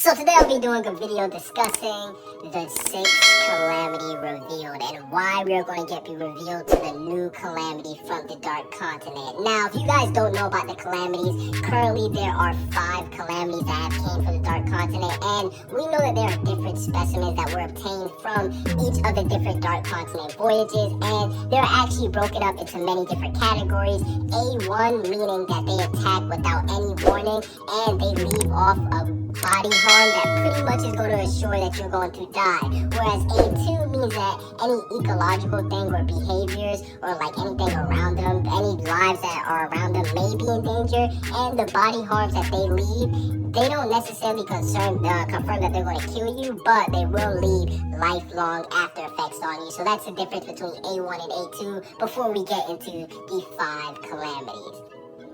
So today I'll be doing a video discussing the 6th calamity revealed and why we are going to be revealed to the new calamity from the Dark Continent. Now, if you guys don't know about the calamities, currently there are 5 calamities that have came from the Dark Continent, and we know that there are different specimens that were obtained from each of the different Dark Continent voyages, and they're actually broken up into many different categories. A1 meaning that they attack without any warning and they leave off a body harm that pretty much is going to assure that you're going to die. Whereas A2 means that any ecological thing or behaviors or like anything around them, any lives that are around them may be in danger, and the body harms that they leave, they don't necessarily confirm that they're going to kill you, but they will leave lifelong after effects on you. So that's the difference between A1 and A2 before we get into the 5 calamities.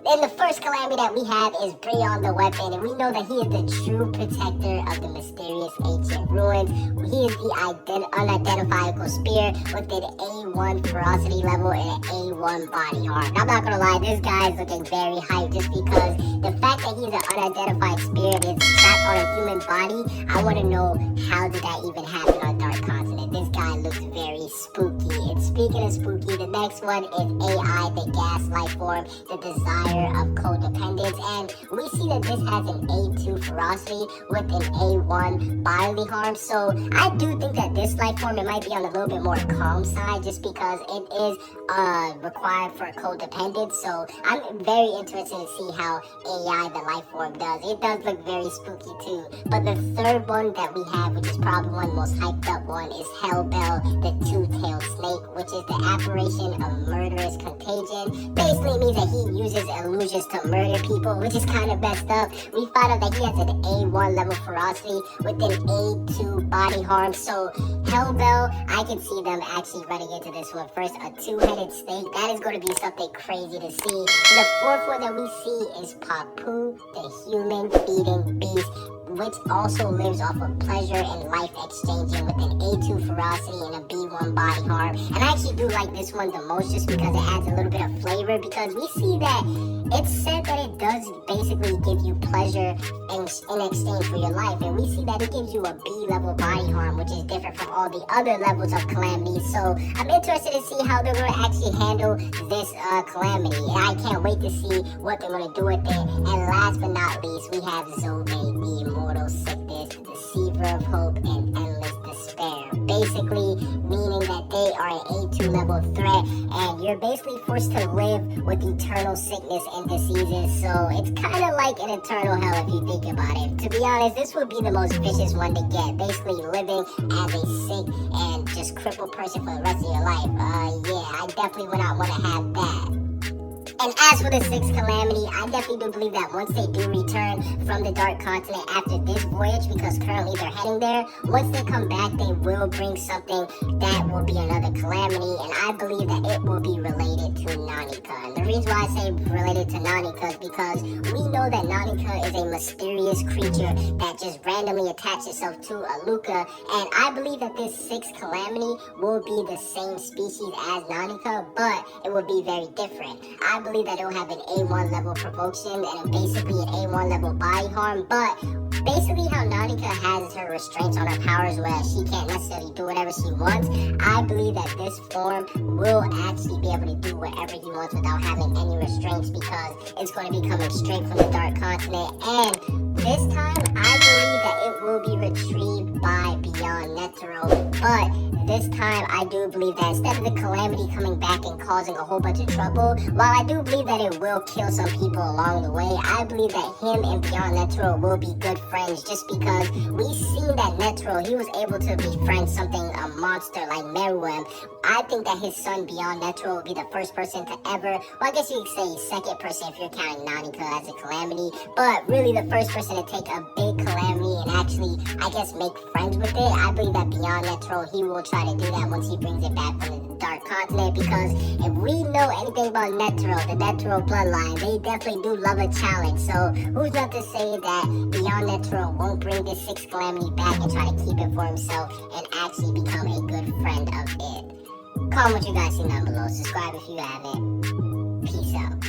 And the first calamity that we have is Breon the Weapon, and we know that he is the true protector of the mysterious ancient ruins. He is the unidentifiable spear with an A1 ferocity level and an A1 body harm. I'm not gonna lie, this guy is looking very hyped just because the fact that he's an unidentified spear and is trapped on a human body, I want to know how did that even happen on Dark Continent. This guy looks very spooky. And speaking of spooky, the next one is AI, the gas life form, the desire of codependence, and we see that this has an A2 ferocity with an A1 bodily harm. So I do think that this life form, it might be on a little bit more calm side just because it is required for codependence. So I'm very interested to see how AI, the life form, does. It does look very spooky too. But the third one that we have, which is probably one of the most hyped up one, is Hellbell, the two-tailed snake, which is the apparition of murderous contagion. Basically, it means that he uses illusions to murder people, which is kind of messed up. We find out that he has an A1 level ferocity with an A2 body harm. So Hellbell, I can see them actually running into this one first. A two-headed snake, that is going to be something crazy to see. And the fourth one that we see is Papu, the human feeding beast, which also lives off of pleasure and life exchanging with an A2 ferocity and a B1 body harm. And I actually do like this one the most just because it adds a little bit of flavor, because we see that it's said that it does basically give you pleasure in exchange for your life, and we see that it gives you a B-level body harm, which is different from all the other levels of calamity. So I'm interested to see how they're going to actually handle this calamity, and I can't wait to see what they're going to do with it. And last but not least, we have Zobe, the immortal sickness, the deceiver of hope, and endless despair. Basically meaning that they are an A2 level threat, and you're basically forced to live with eternal sickness and diseases. So it's kind of like an eternal hell if you think about it. To be honest, this would be the most vicious one to get. Basically living as a sick and just crippled person for the rest of your life. Yeah, I definitely would not want to have that. And as for the 6th calamity, I definitely do believe that once they do return from the Dark Continent after this voyage, because currently they're heading there, once they come back, they will bring something that will be another calamity, and I believe that it will be related to Nanika. And the reason why I say related to Nanika is because we know that Nanika is a mysterious creature that just randomly attaches itself to Aluka, and I believe that this 6th calamity will be the same species as Nanika, but it will be very different. I believe that it will have an A1 level provocation and basically an A1 level body harm, but basically how Nanika has her restraints on her powers where she can't necessarily do whatever she wants, I believe that this form will actually be able to do whatever he wants without having any restraints, because it's going to be coming straight from the Dark Continent. And this time I believe that it will be retrieved by Beyond Netero, but this time I do believe that instead of the calamity coming back and causing a whole bunch of trouble, while I do believe that it will kill some people along the way, I believe that him and Beyond Netero will be good friends, just because we seen that Netero, he was able to befriend a monster like Meruem. I think that his son Beyond Netero will be the first person to ever, well, I guess you could say second person if you're counting Nanika as a calamity, but really the first person to take a big calamity and actually, I guess, make friends with it. I believe that Beyond Netero, he will try to do that once he brings it back from the Dark Continent, because if we know anything about Netero, the Netero bloodline, they definitely do love a challenge. So who's not to say that Beyond Netero won't bring this 6th calamity back and try to keep it for himself and actually become a good friend of it. Comment what you guys see down below. Subscribe if you haven't. Peace out.